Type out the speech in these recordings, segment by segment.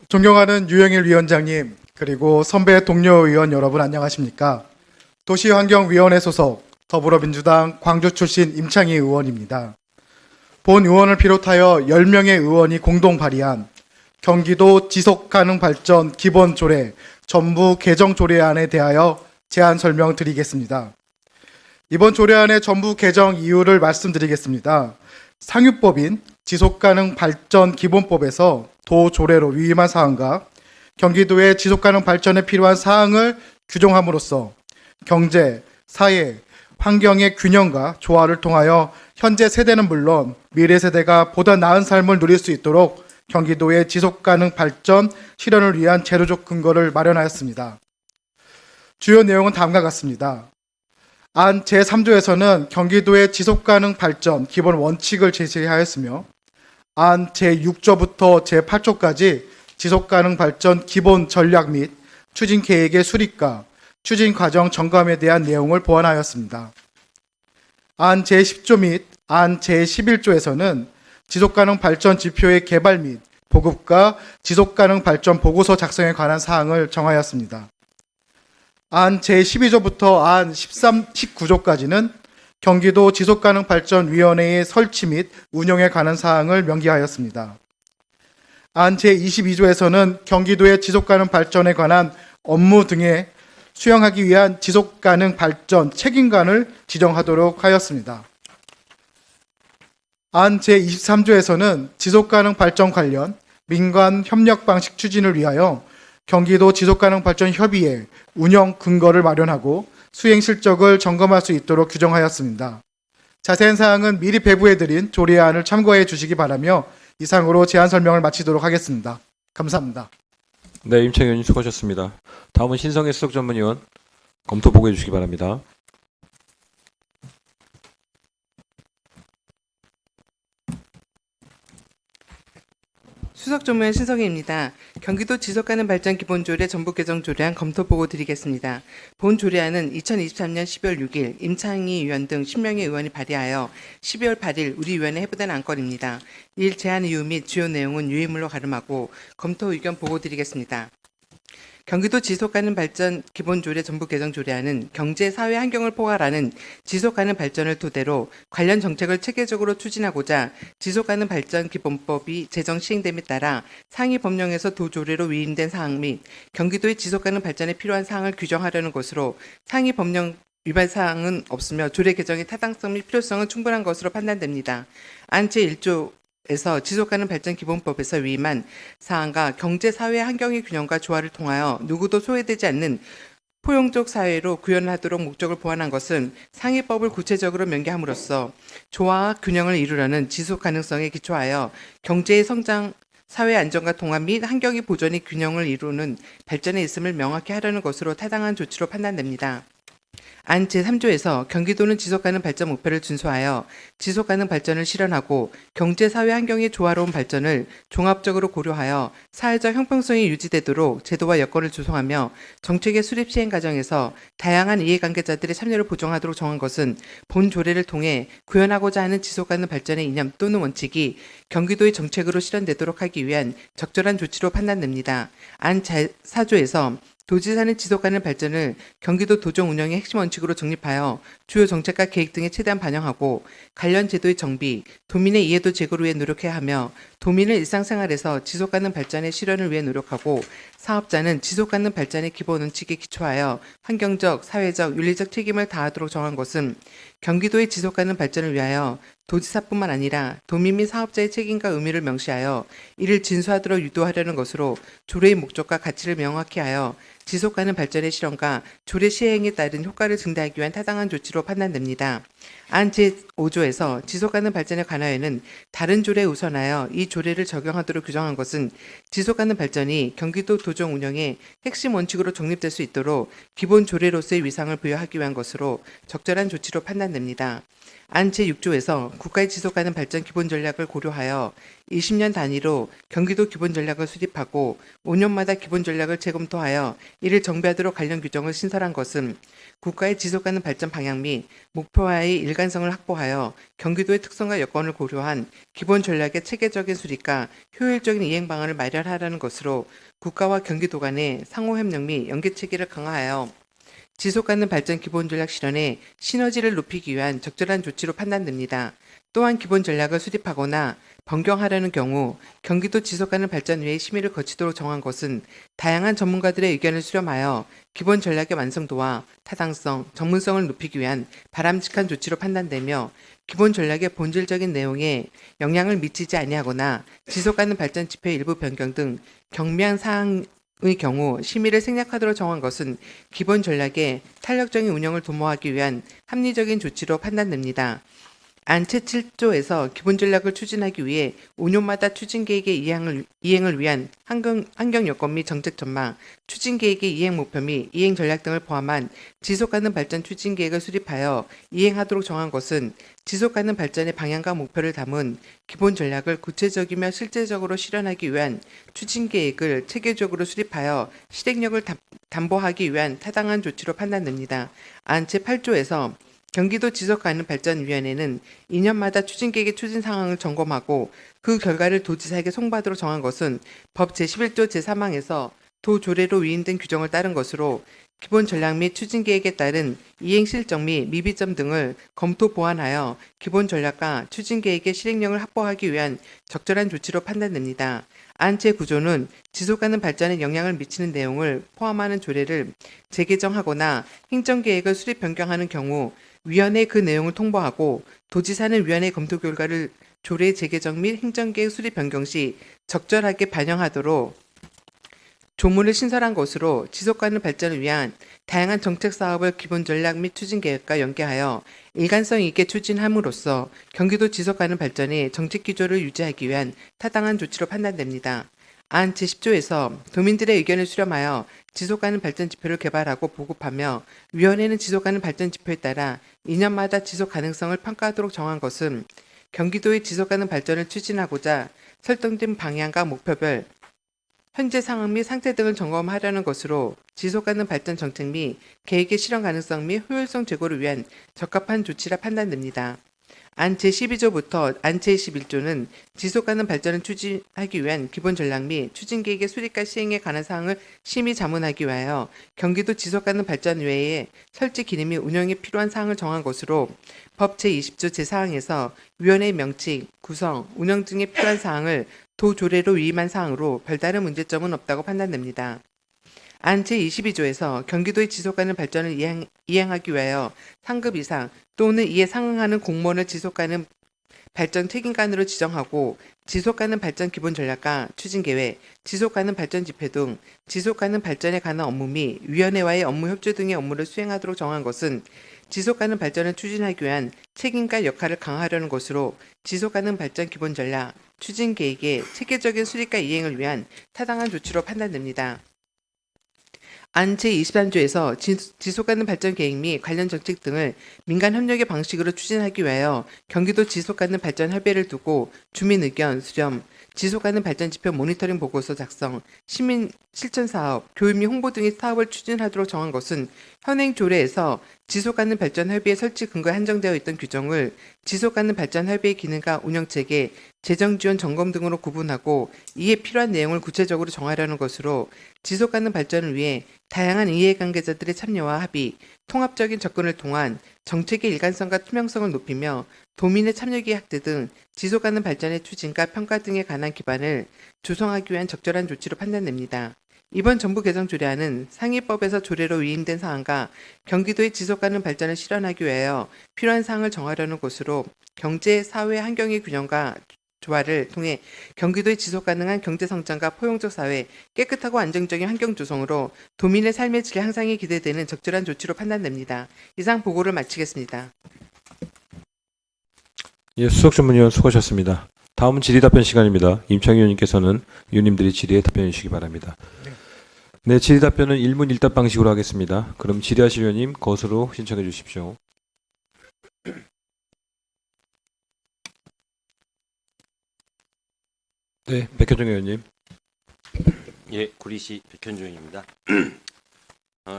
존경하는 유영일 위원장님, 그리고 선배 동료 의원 여러분 안녕하십니까? 도시환경위원회 소속 더불어민주당 광주 출신 임창희 의원입니다. 본 의원을 비롯하여 10명의 의원이 공동 발의한 경기도 지속가능발전 기본조례 전부 개정 조례안에 대하여 제안 설명드리겠습니다. 이번 조례안의 전부 개정 이유를 말씀드리겠습니다. 상위법인 지속가능발전 기본법에서 도조례로 위임한 사항과 경기도의 지속가능 발전에 필요한 사항을 규정함으로써 경제, 사회, 환경의 균형과 조화를 통하여 현재 세대는 물론 미래 세대가 보다 나은 삶을 누릴 수 있도록 경기도의 지속가능 발전 실현을 위한 제도적 근거를 마련하였습니다. 주요 내용은 다음과 같습니다. 안 제3조에서는 경기도의 지속가능 발전 기본 원칙을 제시하였으며 안 제6조부터 제8조까지 지속가능 발전 기본 전략 및 추진 계획의 수립과 추진 과정 점검에 대한 내용을 보완하였습니다. 안 제10조 및 안 제11조에서는 지속가능 발전 지표의 개발 및 보급과 지속가능 발전 보고서 작성에 관한 사항을 정하였습니다. 안 제12조부터 안 19조까지는 경기도 지속가능발전위원회의 설치 및 운영에 관한 사항을 명기하였습니다. 안 제22조에서는 경기도의 지속가능발전에 관한 업무 등에 수행하기 위한 지속가능발전 책임관을 지정하도록 하였습니다. 안 제23조에서는 지속가능발전 관련 민관 협력 방식 추진을 위하여 경기도 지속가능발전협의회 운영 근거를 마련하고 수행 실적을 점검할 수 있도록 규정하였습니다. 자세한 사항은 미리 배부해드린 조례안을 참고해 주시기 바라며 이상으로 제안 설명을 마치도록 하겠습니다. 감사합니다. 네, 임창희 의원님 수고하셨습니다. 다음은 신성애 수석전문위원 검토 보고해 주시기 바랍니다. 수석전문위원 신성희입니다. 경기도 지속가능발전 기본조례 전부 개정 조례안 검토 보고 드리겠습니다. 본 조례안은 2023년 12월 6일 임창희 의원 등 10명의 의원이 발의하여 12월 8일 우리 위원회에 해부된 안건입니다. 일 제안 이유 및 주요 내용은 유의물로 가름하고 검토 의견 보고 드리겠습니다. 경기도 지속가능발전 기본조례 전부 개정 조례안은 경제, 사회 환경을 포괄하는 지속가능 발전을 토대로 관련 정책을 체계적으로 추진하고자 지속가능발전 기본법이 제정 시행됨에 따라 상위 법령에서 도조례로 위임된 사항 및 경기도의 지속가능 발전에 필요한 사항을 규정하려는 것으로 상위 법령 위반 사항은 없으며 조례 개정의 타당성 및 필요성은 충분한 것으로 판단됩니다. 안 제1조 에서 지속가능발전 기본법에서 위임한 사항과 경제, 사회, 환경의 균형과 조화를 통하여 누구도 소외되지 않는 포용적 사회로 구현하도록 목적을 보완한 것은 상위법을 구체적으로 명기함으로써 조화와 균형을 이루려는 지속가능성에 기초하여 경제의 성장, 사회 안정과 통합 및 환경의 보존의 균형을 이루는 발전에 있음을 명확히 하려는 것으로 타당한 조치로 판단됩니다. 안 제3조에서 경기도는 지속가능 발전 목표를 준수하여 지속가능 발전을 실현하고 경제, 사회, 환경의 조화로운 발전을 종합적으로 고려하여 사회적 형평성이 유지되도록 제도와 여건을 조성하며 정책의 수립 시행 과정에서 다양한 이해관계자들의 참여를 보장하도록 정한 것은 본 조례를 통해 구현하고자 하는 지속가능 발전의 이념 또는 원칙이 경기도의 정책으로 실현되도록 하기 위한 적절한 조치로 판단됩니다. 안 제4조에서 도지사는 지속가능 발전을 경기도 도정 운영의 핵심 원칙으로 정립하여 주요 정책과 계획 등에 최대한 반영하고 관련 제도의 정비, 도민의 이해도 제고를 위해 노력해야 하며 도민을 일상생활에서 지속가능 발전의 실현을 위해 노력하고 사업자는 지속가능 발전의 기본 원칙에 기초하여 환경적, 사회적, 윤리적 책임을 다하도록 정한 것은 경기도의 지속가능 발전을 위하여 도지사뿐만 아니라 도민 및 사업자의 책임과 의무를 명시하여 이를 진수하도록 유도하려는 것으로 조례의 목적과 가치를 명확히 하여 지속가능 발전의 실현과 조례 시행에 따른 효과를 증대하기 위한 타당한 조치로 판단됩니다. 안 제5조에서 지속가능 발전에 관하여는 다른 조례에 우선하여 이 조례를 적용하도록 규정한 것은 지속가능 발전이 경기도 도정 운영의 핵심 원칙으로 정립될 수 있도록 기본 조례로서의 위상을 부여하기 위한 것으로 적절한 조치로 판단됩니다. 안 제6조에서 국가의 지속가능 발전 기본 전략을 고려하여 20년 단위로 경기도 기본 전략을 수립하고 5년마다 기본 전략을 재검토하여 이를 정비하도록 관련 규정을 신설한 것은 국가의 지속가능 발전 방향 및 목표와의 일관성을 확보하여 경기도의 특성과 여건을 고려한 기본 전략의 체계적인 수립과 효율적인 이행 방안을 마련하라는 것으로 국가와 경기도 간의 상호 협력 및 연계 체계를 강화하여 지속가능 발전 기본 전략 실현의 시너지를 높이기 위한 적절한 조치로 판단됩니다. 또한 기본 전략을 수립하거나 변경하려는 경우 경기도 지속가능 발전위의 심의를 거치도록 정한 것은 다양한 전문가들의 의견을 수렴하여 기본 전략의 완성도와 타당성, 전문성을 높이기 위한 바람직한 조치로 판단되며 기본 전략의 본질적인 내용에 영향을 미치지 아니하거나 지속가능 발전 지표의 일부 변경 등 경미한 사항 의 경우 심의를 생략하도록 정한 것은 기본 전략의 탄력적인 운영을 도모하기 위한 합리적인 조치로 판단됩니다. 안채 7조에서 기본 전략을 추진하기 위해 5년마다 추진 계획의 이행을 위한 환경 여건 및 정책 전망, 추진 계획의 이행 목표 및 이행 전략 등을 포함한 지속가능 발전 추진 계획을 수립하여 이행하도록 정한 것은 지속가능 발전의 방향과 목표를 담은 기본 전략을 구체적이며 실제적으로 실현하기 위한 추진 계획을 체계적으로 수립하여 실행력을 담보하기 위한 타당한 조치로 판단됩니다. 안채 8조에서 경기도 지속가능발전위원회는 2년마다 추진계획의 추진 상황을 점검하고 그 결과를 도지사에게 송부하도록 정한 것은 법 제11조 제3항에서 도조례로 위임된 규정을 따른 것으로 기본 전략 및 추진계획에 따른 이행 실적 및 미비점 등을 검토 보완하여 기본 전략과 추진계획의 실행력을 확보하기 위한 적절한 조치로 판단됩니다. 안채 구조는 지속가능 발전에 영향을 미치는 내용을 포함하는 조례를 재개정하거나 행정계획을 수립 변경하는 경우 위원회에 그 내용을 통보하고 도지사는 위원회 검토 결과를 조례 재개정 및 행정계획 수립 변경 시 적절하게 반영하도록 조문을 신설한 것으로 지속가능 발전을 위한 다양한 정책 사업을 기본 전략 및 추진 계획과 연계하여 일관성 있게 추진함으로써 경기도 지속가능 발전의 정책 기조를 유지하기 위한 타당한 조치로 판단됩니다. 안 제10조에서 도민들의 의견을 수렴하여 지속가능 발전 지표를 개발하고 보급하며 위원회는 지속가능 발전 지표에 따라 2년마다 지속 가능성을 평가하도록 정한 것은 경기도의 지속가능 발전을 추진하고자 설정된 방향과 목표별 현재 상황 및 상태 등을 점검하려는 것으로 지속가능 발전 정책 및 계획의 실현 가능성 및 효율성 제고를 위한 적합한 조치라 판단됩니다. 안 제12조부터 안 제11조는 지속가능 발전을 추진하기 위한 기본 전략 및 추진계획의 수립과 시행에 관한 사항을 심의 자문하기 위하여 경기도 지속가능 발전위회의 설치 기능 및 운영에 필요한 사항을 정한 것으로 법 제20조 제4항에서 위원회의 명칭, 구성, 운영 등에 필요한 사항을 도조례로 위임한 사항으로 별다른 문제점은 없다고 판단됩니다. 안 제22조에서 경기도의 지속가능 발전을 이행하기 위하여 상급 이상 또는 이에 상응하는 공무원을 지속가능 발전 책임관으로 지정하고 지속가능 발전 기본 전략과 추진계획, 지속가능 발전 지표 등 지속가능 발전에 관한 업무 및 위원회와의 업무 협조 등의 업무를 수행하도록 정한 것은 지속가능 발전을 추진하기 위한 책임과 역할을 강화하려는 것으로 지속가능 발전 기본 전략, 추진계획의 체계적인 수립과 이행을 위한 타당한 조치로 판단됩니다. 안 제23조에서 지속가능 발전 계획 및 관련 정책 등을 민간 협력의 방식으로 추진하기 위하여 경기도 지속가능 발전 협의회를 두고 주민 의견 수렴, 지속가능 발전 지표 모니터링 보고서 작성, 시민 실천 사업, 교육 및 홍보 등의 사업을 추진하도록 정한 것은 현행 조례에서 지속가능 발전 협의회 설치 근거에 한정되어 있던 규정을 지속가능 발전 협의회 기능과 운영체계, 재정 지원 점검 등으로 구분하고 이에 필요한 내용을 구체적으로 정하려는 것으로 지속가능 발전을 위해 다양한 이해관계자들의 참여와 합의, 통합적인 접근을 통한 정책의 일관성과 투명성을 높이며 도민의 참여기 확대 등 지속가능 발전의 추진과 평가 등에 관한 기반을 조성하기 위한 적절한 조치로 판단됩니다. 이번 정부 개정 조례안은 상위법에서 조례로 위임된 사항과 경기도의 지속가능 발전을 실현하기 위하여 필요한 사항을 정하려는 것으로 경제, 사회, 환경의 균형과 조화를 통해 경기도의 지속가능한 경제성장과 포용적 사회, 깨끗하고 안정적인 환경 조성으로 도민의 삶의 질 향상이 기대되는 적절한 조치로 판단됩니다. 이상 보고를 마치겠습니다. 예, 수석 전문위원 수고하셨습니다. 다음은 질의답변 시간입니다. 임창희 의원님께서는 위원님들이 질의에 답변해 주시기 바랍니다. 네, 질의답변은 1문 1답 방식으로 하겠습니다. 그럼 질의하실 위원님 거수로 신청해 주십시오. 네, 백현종 의원님. 예, 구리시 백현종입니다.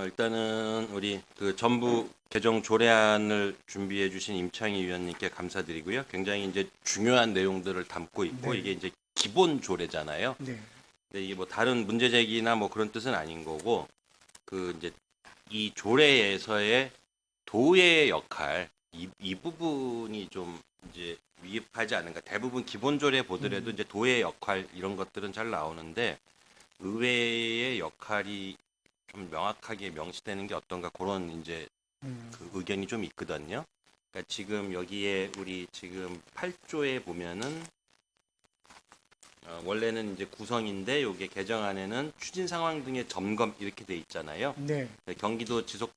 일단은 우리 그 전부 개정 조례안을 준비해 주신 임창희 위원님께 감사드리고요. 굉장히 이제 중요한 내용들을 담고 있고 네. 이게 이제 기본 조례잖아요. 네. 근데 이게 뭐 다른 문제 제기나 뭐 그런 뜻은 아닌 거고 그 이제 이 조례에서의 도의 역할 이 부분이 좀 이제 위입하지 않은가. 대부분 기본 조례 보더라도 이제 도의 역할 이런 것들은 잘 나오는데 의회의 역할이 좀 명확하게 명시되는 게 어떤가 그런 이제 그 의견이 좀 있거든요. 그러니까 지금 여기에 우리 지금 8조에 보면은 원래는 이제 구성인데 요게 개정안에는 추진 상황 등의 점검 이렇게 돼 있잖아요. 네. 경기도 지속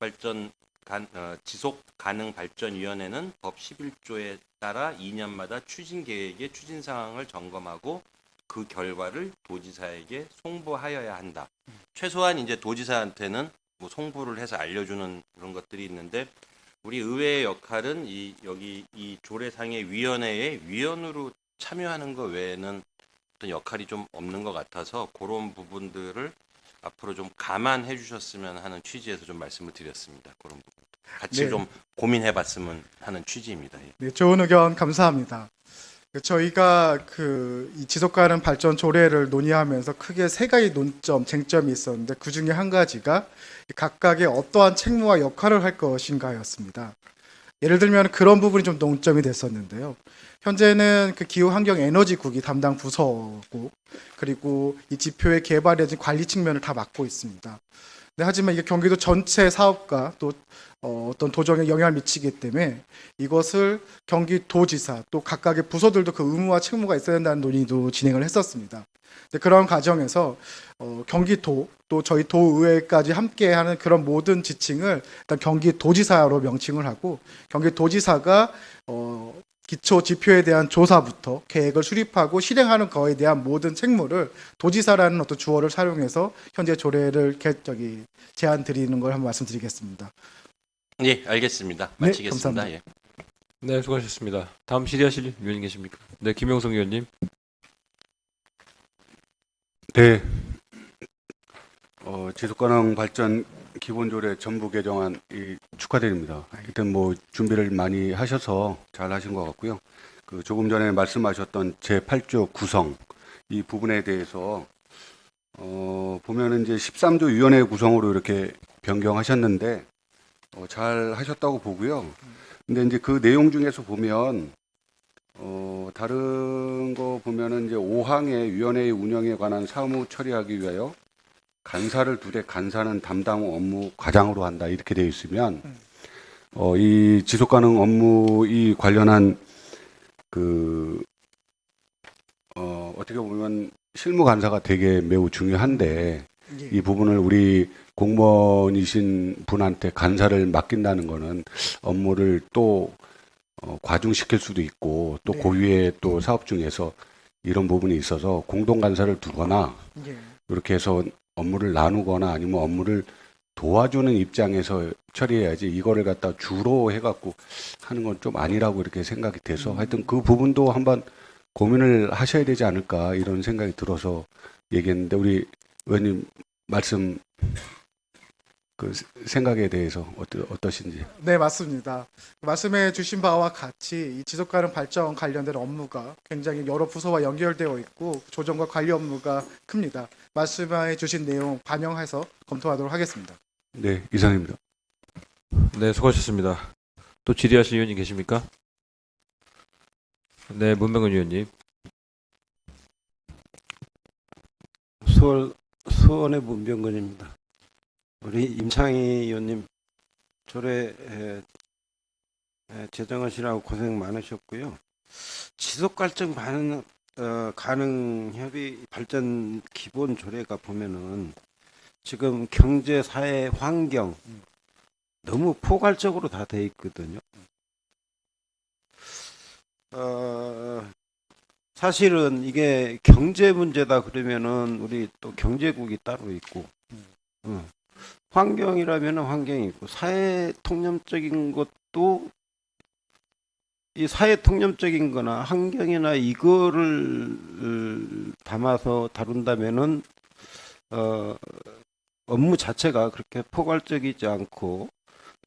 가능 발전 위원회는 법 11조에 따라 2년마다 추진 계획의 추진 상황을 점검하고 그 결과를 도지사에게 송부하여야 한다. 최소한 이제 도지사한테는 뭐 송부를 해서 알려주는 그런 것들이 있는데 우리 의회의 역할은 여기 이 조례상의 위원회의 위원으로 참여하는 것 외에는 어떤 역할이 좀 없는 것 같아서 그런 부분들을 앞으로 좀 감안해 주셨으면 하는 취지에서 좀 말씀을 드렸습니다. 그런 부분 같이 네. 좀 고민해 봤으면 하는 취지입니다. 예. 네, 좋은 의견 감사합니다. 저희가 이 지속 가능 발전 조례를 논의하면서 크게 세 가지 논점, 쟁점이 있었는데 그 중에 한 가지가 각각의 어떠한 책무와 역할을 할 것인가였습니다. 예를 들면 그런 부분이 좀 논점이 됐었는데요. 현재는 그 기후환경에너지국이 담당 부서고 그리고 이 지표의 개발에 관리 측면을 다 맡고 있습니다. 네, 하지만 이게 경기도 전체 사업과 또 어떤 도정에 영향을 미치기 때문에 이것을 경기도지사 또 각각의 부서들도 그 의무와 책무가 있어야 된다는 논의도 진행을 했었습니다. 그런 과정에서 경기도 또 저희 도의회까지 함께하는 그런 모든 지칭을 일단 경기도지사로 명칭을 하고 경기도지사가 기초 지표에 대한 조사부터 계획을 수립하고 실행하는 거에 대한 모든 책무를 도지사라는 어떤 주어를 사용해서 현재 조례를 제안 드리는 걸 한번 말씀드리겠습니다. 예, 알겠습니다. 네, 마치겠습니다. 감사합니다. 예. 네, 수고하셨습니다. 다음 질의하실 위원님 계십니까? 네, 김영성 의원님. 네. 지속가능 발전 기본조례 전부 개정안 축하드립니다. 하여튼 뭐 준비를 많이 하셔서 잘 하신 것 같고요. 그 조금 전에 말씀하셨던 제8조 구성 이 부분에 대해서 보면은 이제 13조 위원회 구성으로 이렇게 변경하셨는데 잘 하셨다고 보고요. 근데 이제 그 내용 중에서 보면 다른 거 보면은 이제 5항의 위원회의 운영에 관한 사무 처리하기 위하여 간사를 2대 간사는 담당 업무 과장으로 한다 이렇게 되어 있으면 이 지속가능 업무 이 관련한 어떻게 보면 실무 간사가 되게 매우 중요한데 이 부분을 우리 공무원이신 분한테 간사를 맡긴다는 거는 업무를 또 과중시킬 수도 있고 또 네. 고유의 또 사업 중에서 이런 부분이 있어서 공동 간사를 두거나 예. 이렇게 해서 업무를 나누거나 아니면 업무를 도와주는 입장에서 처리해야지 이거를 갖다 주로 해갖고 하는 건 좀 아니라고 이렇게 생각이 돼서 하여튼 그 부분도 한번 고민을 하셔야 되지 않을까 이런 생각이 들어서 얘기했는데 우리 의원님 말씀 그 생각에 대해서 어떠신지. 네, 맞습니다. 말씀해 주신 바와 같이 이 지속가능 발전 관련된 업무가 굉장히 여러 부서와 연결되어 있고 조정과 관리 업무가 큽니다. 말씀해 주신 내용 반영해서 검토하도록 하겠습니다. 네, 이상입니다. 네, 수고하셨습니다. 또 질의하실 위원님 계십니까? 네, 문명은 의원님. 수원의 문병근입니다. 우리 임창희 의원님 조례 제정하시라고 고생 많으셨고요. 지속 발전 가능 협의 발전 기본 조례가 보면은 지금 경제, 사회, 환경 너무 포괄적으로 다 돼 있거든요. 사실은 이게 경제 문제다 그러면은 우리 또 경제국이 따로 있고, 환경이라면 환경이 있고, 사회 통념적인 것도 이 사회 통념적인 거나 환경이나 이거를 담아서 다룬다면은 업무 자체가 그렇게 포괄적이지 않고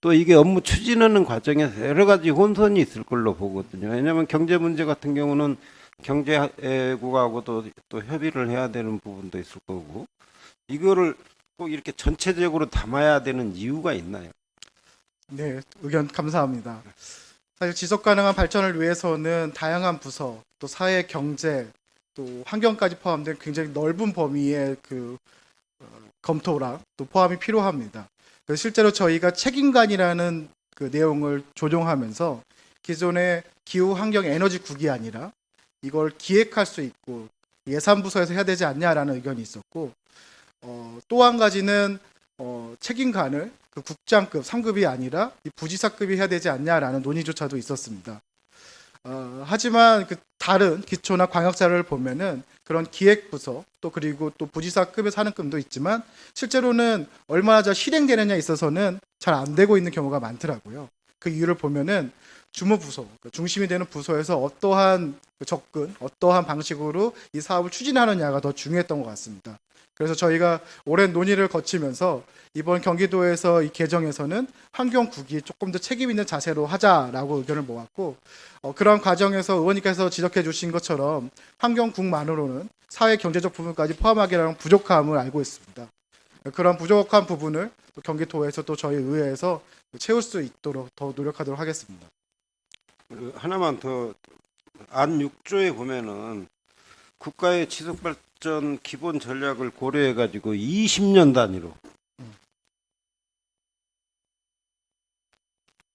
또 이게 업무 추진하는 과정에서 여러 가지 혼선이 있을 걸로 보거든요. 왜냐하면 경제 문제 같은 경우는 경제국하고도 또 협의를 해야 되는 부분도 있을 거고 이거를 꼭 이렇게 전체적으로 담아야 되는 이유가 있나요? 네, 의견 감사합니다. 사실 지속 가능한 발전을 위해서는 다양한 부서, 또 사회, 경제, 또 환경까지 포함된 굉장히 넓은 범위의 검토랑 또 포함이 필요합니다. 그래서 실제로 저희가 책임관이라는 그 내용을 조정하면서 기존의 기후, 환경, 에너지국이 아니라 이걸 기획할 수 있고 예산부서에서 해야 되지 않냐라는 의견이 있었고, 또 한 가지는 책임관을 그 국장급 3급이 아니라 이 부지사급이 해야 되지 않냐라는 논의조차도 있었습니다. 하지만 그 다른 기초나 광역자를 보면은 그런 기획부서 또 그리고 또 부지사급의 사능급도 있지만 실제로는 얼마나 잘 실행되느냐에 있어서는 잘 안 되고 있는 경우가 많더라고요. 그 이유를 보면은 주무부서, 그러니까 중심이 되는 부서에서 어떠한 접근, 어떠한 방식으로 이 사업을 추진하느냐가 더 중요했던 것 같습니다. 그래서 저희가 오랜 논의를 거치면서 이번 경기도에서 이 개정에서는 환경국이 조금 더 책임 있는 자세로 하자라고 의견을 모았고, 그런 과정에서 의원님께서 지적해 주신 것처럼 환경국만으로는 사회 경제적 부분까지 포함하기라는 부족함을 알고 있습니다. 그런 부족한 부분을 또 경기도에서 또 저희 의회에서 채울 수 있도록 더 노력하도록 하겠습니다. 하나만 더 안 6조에 보면은 국가의 지속발전 기본 전략을 고려해 가지고 20년 단위로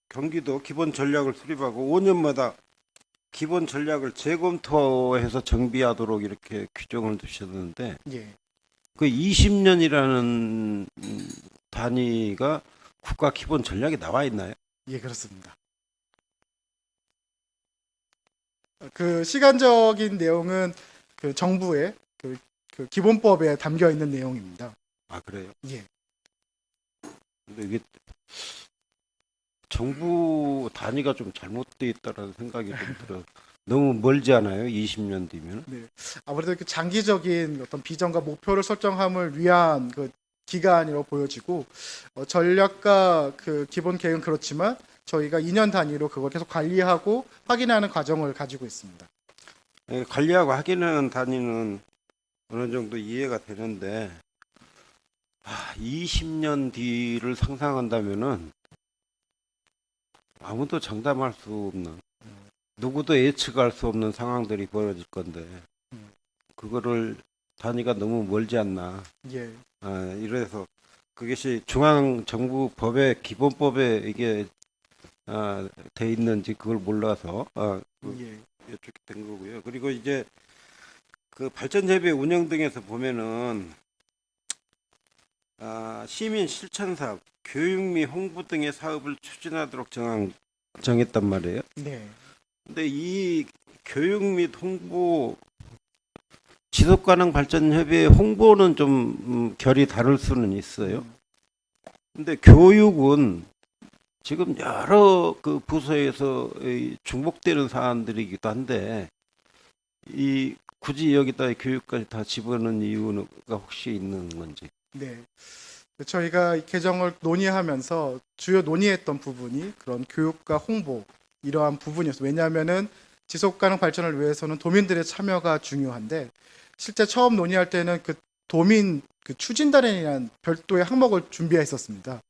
경기도 기본 전략을 수립하고 5년마다 기본 전략을 재검토해서 정비하도록 이렇게 규정을 두셨는데 예, 그 20년이라는 단위가 국가 기본 전략에 나와 있나요? 예, 그렇습니다. 그 시간적인 내용은 그 정부의 그 기본법에 담겨 있는 내용입니다. 아 그래요? 예. 근데 이게 정부 단위가 좀 잘못돼 있다라는 생각이 좀 들어요. 너무 멀지 않아요? 20년 뒤면? 네. 아무래도 그 장기적인 어떤 비전과 목표를 설정함을 위한 그 기간이라고 보여지고, 전략과 그 기본 계획은 그렇지만 저희가 2년 단위로 그걸 계속 관리하고 확인하는 과정을 가지고 있습니다. 관리하고 확인하는 단위는 어느 정도 이해가 되는데 20년 뒤를 상상한다면은 아무도 장담할 수 없는 누구도 예측할 수 없는 상황들이 벌어질 건데 그거를 단위가 너무 멀지 않나. 예. 이래서 그것이 중앙정부법의 기본법에 이게 돼 있는지 그걸 몰라서 예. 여쭙게 된 거고요. 그리고 이제 그 발전재배 운영 등에서 보면은 시민 실천 사업, 교육 및 홍보 등의 사업을 추진하도록 정했단 말이에요. 네. 근데 이 교육 및 홍보 지속가능 발전 협의회 홍보는 좀 결이 다를 수는 있어요. 근데 교육은 지금 여러 그 부서에서 중복되는 사안들이기도 한데 이 굳이 여기다 교육까지 다 집어넣는 이유가 혹시 있는 건지. 네. 저희가 이 개정을 논의하면서 주요 논의했던 부분이 그런 교육과 홍보 이러한 부분이었어요. 왜냐하면은 지속 가능 발전을 위해서는 도민들의 참여가 중요한데 실제 처음 논의할 때는 그 도민 그 추진단이라는 별도의 항목을 준비했었습니다.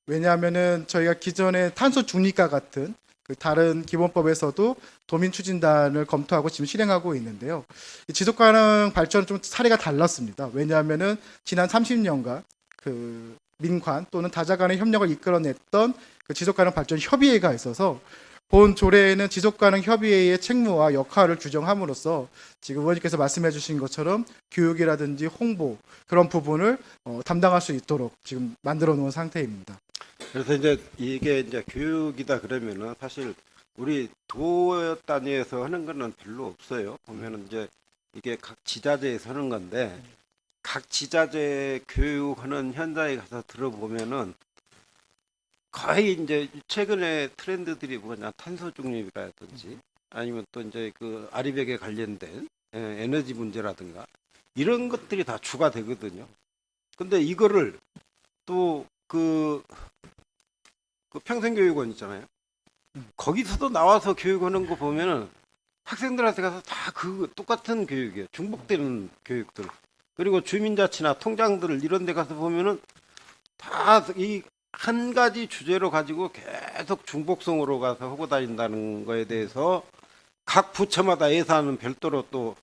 왜냐하면은 저희가 기존의 탄소 중립과 같은 그 다른 기본법에서도 도민 추진단을 검토하고 지금 실행하고 있는데요. 이 지속 가능 발전은 좀 사례가 달랐습니다. 왜냐하면은 지난 30년간 그 민관 또는 다자 간의 협력을 이끌어냈던 그 지속 가능 발전 협의회가 있어서 본 조례에는 지속 가능 협의회의 책무와 역할을 규정함으로써 지금 의원님께서 말씀해 주신 것처럼 교육이라든지 홍보 그런 부분을 담당할 수 있도록 지금 만들어 놓은 상태입니다. 그래서 이제 이게 이제 교육이다 그러면은 사실 우리 도 단위에서 하는 거는 별로 없어요. 보면은 이제 이게 각 지자체에서 하는 건데 각 지자체 교육하는 현장에 가서 들어보면은 거의 이제 최근에 트렌드들이 뭐냐 탄소 중립이라든지 아니면 또 이제 그 아리백에 관련된 에너지 문제라든가 이런 것들이 다 주가 되거든요. 근데 이거를 또 그 평생교육원 있잖아요. 거기서도 나와서 교육하는 거 보면은 학생들한테 가서 다 그 똑같은 교육이에요. 중복되는 교육들. 그리고 주민자치나 통장들을 이런 데 가서 보면은 다 이 한 가지 주제로 가지고 계속 중복성으로 가서 하고 다닌다는 거에 대해서 각 부처마다 예산은 별도로 또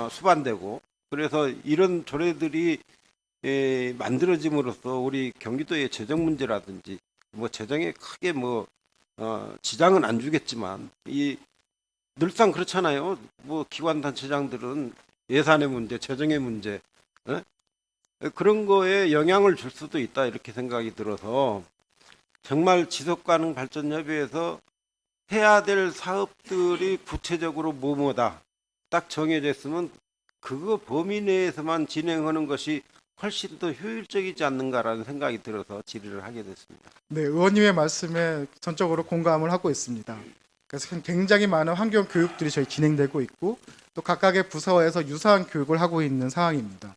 수반되고 그래서 이런 조례들이 만들어짐으로써 우리 경기도의 재정 문제라든지 뭐 재정에 크게 뭐 지장은 안 주겠지만 이 늘상 그렇잖아요. 뭐 기관 단체장들은 예산의 문제, 재정의 문제 그런 거에 영향을 줄 수도 있다 이렇게 생각이 들어서 정말 지속가능 발전협의회에서 해야 될 사업들이 구체적으로 뭐뭐다 딱 정해졌으면 그거 범위 내에서만 진행하는 것이 훨씬 더 효율적이지 않는가라는 생각이 들어서 질의를 하게 됐습니다. 네, 의원님의 말씀에 전적으로 공감을 하고 있습니다. 그래서 굉장히 많은 환경 교육들이 저희 진행되고 있고 또 각각의 부서에서 유사한 교육을 하고 있는 상황입니다.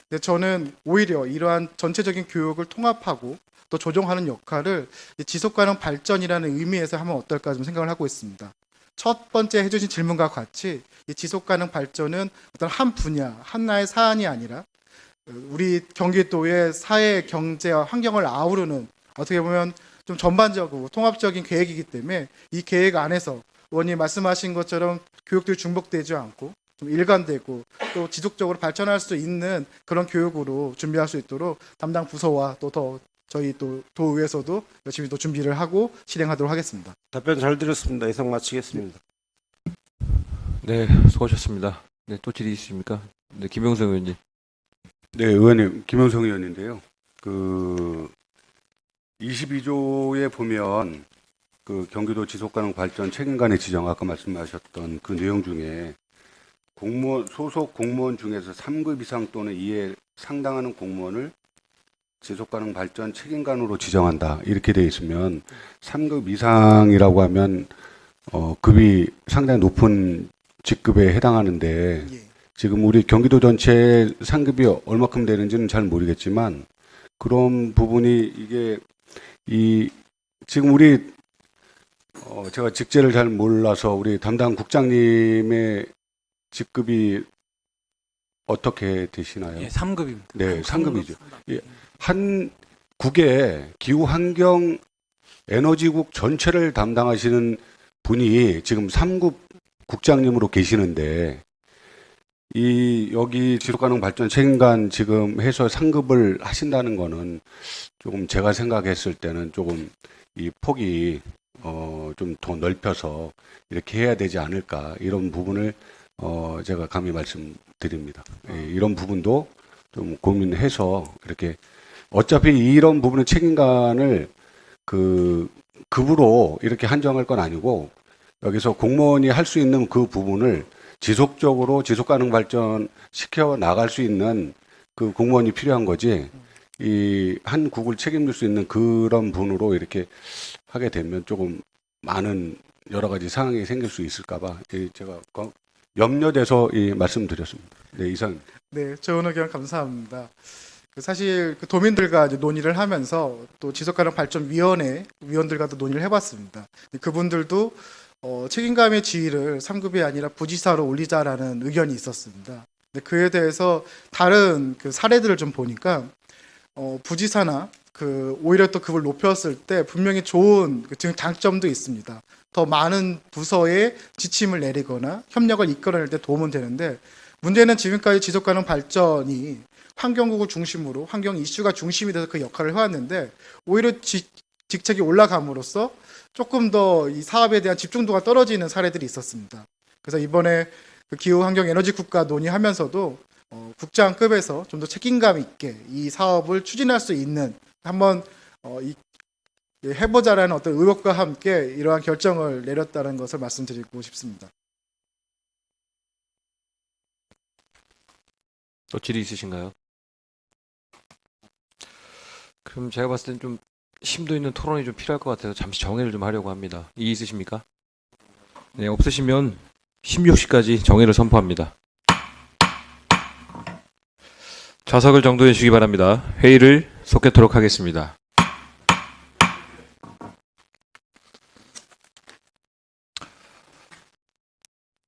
근데 저는 오히려 이러한 전체적인 교육을 통합하고 또 조정하는 역할을 지속가능 발전이라는 의미에서 하면 어떨까 좀 생각을 하고 있습니다. 첫 번째 해주신 질문과 같이 이 지속가능 발전은 어떤 한 분야, 하나의 사안이 아니라 우리 경기도의 사회, 경제와 환경을 아우르는 어떻게 보면 좀 전반적으로 통합적인 계획이기 때문에 이 계획 안에서 의원님 말씀하신 것처럼 교육들이 중복되지 않고 좀 일관되고 또 지속적으로 발전할 수 있는 그런 교육으로 준비할 수 있도록 담당 부서와 또 더 저희 또 도의회에서도 열심히 또 준비를 하고 실행하도록 하겠습니다. 답변 잘 들었습니다. 이상 마치겠습니다. 네, 수고하셨습니다. 네, 또 질의 있으십니까? 네, 김영성 의원님. 네, 의원님 김영성 의원인데요. 그 22조에 보면 그 경기도 지속가능 발전 책임관의 지정 아까 말씀하셨던 그 내용 중에 공무원 소속 공무원 중에서 3급 이상 또는 이에 상당하는 공무원을 지속가능 발전 책임관으로 지정한다 이렇게 되어 있으면 3급 이상이라고 하면 급이 상당히 높은 직급에 해당하는데 지금 우리 경기도 전체 상급이 얼마큼 되는지는 잘 모르겠지만 그런 부분이 이게 지금 우리 제가 직제를 잘 몰라서 우리 담당 국장님의 직급이 어떻게 되시나요? 예, 3급입니다. 네, 3급이죠. 예, 한 국의 기후 환경 에너지국 전체를 담당하시는 분이 지금 3급 국장님으로 계시는데 여기 지속가능 발전 책임관 지금 해서 상급을 하신다는 거는 조금 제가 생각했을 때는 조금 이 폭이 좀 더 넓혀서 이렇게 해야 되지 않을까 이런 부분을 제가 감히 말씀드립니다. 이런 부분도 좀 고민해서 이렇게 어차피 이런 부분의 책임관을 그 급으로 이렇게 한정할 건 아니고 여기서 공무원이 할 수 있는 그 부분을 지속적으로 지속가능 발전 시켜 나갈 수 있는 그 공무원이 필요한 거지 이 한 국을 책임질 수 있는 그런 분으로 이렇게 하게 되면 조금 많은 여러 가지 상황이 생길 수 있을까봐 제가 염려돼서 말씀드렸습니다. 네, 이상. 네, 좋은 의견 감사합니다. 사실 그 도민들과 이제 논의를 하면서 또 지속가능 발전 위원회 위원들과도 논의를 해봤습니다. 그분들도 책임감의 지위를 3급이 아니라 부지사로 올리자라는 의견이 있었습니다. 근데 그에 대해서 다른 그 사례들을 좀 보니까 부지사나 오히려 또 급을 높였을 때 분명히 좋은 지금 장점도 있습니다. 더 많은 부서에 지침을 내리거나 협력을 이끌어낼 때 도움은 되는데 문제는 지금까지 지속가능 발전이 환경국을 중심으로 환경 이슈가 중심이 돼서 그 역할을 해왔는데 오히려 직책이 올라감으로써 조금 더 이 사업에 대한 집중도가 떨어지는 사례들이 있었습니다. 그래서 이번에 그 기후 환경 에너지 국가 논의하면서도 국장급에서 좀 더 책임감 있게 이 사업을 추진할 수 있는 한번 해보자라는 어떤 의혹과 함께 이러한 결정을 내렸다는 것을 말씀드리고 싶습니다. 또 질의 있으신가요? 그럼 제가 봤을 땐 좀 심도 있는 토론이 좀 필요할 것 같아서 잠시 정회를 좀 하려고 합니다. 이의 있으십니까? 네, 없으시면 16시까지 정회를 선포합니다. 좌석을 정돈해 주시기 바랍니다. 회의를 속개토록 하겠습니다.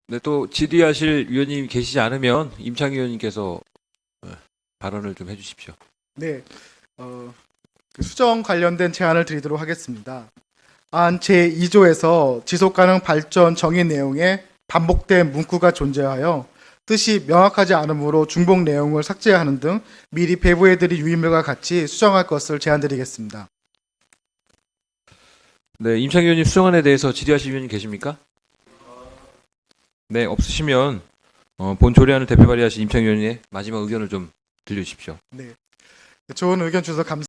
네, 또 질의하실 위원님이 계시지 않으면 임창희 위원님께서 발언을 좀 해주십시오. 네, 그 수정 관련된 제안을 드리도록 하겠습니다. 안 제2조에서 지속가능 발전 정의 내용에 반복된 문구가 존재하여 뜻이 명확하지 않으므로 중복 내용을 삭제하는 등 미리 배부해드릴 유의물과 같이 수정할 것을 제안드리겠습니다. 네, 임창희 위원님 수정안에 대해서 질의하실 위원님 계십니까? 네, 없으시면 본 조례안을 대표 발의하신 임창희 위원님의 마지막 의견을 좀 들려주십시오. 네, 좋은 의견 주셔서 감사합니다.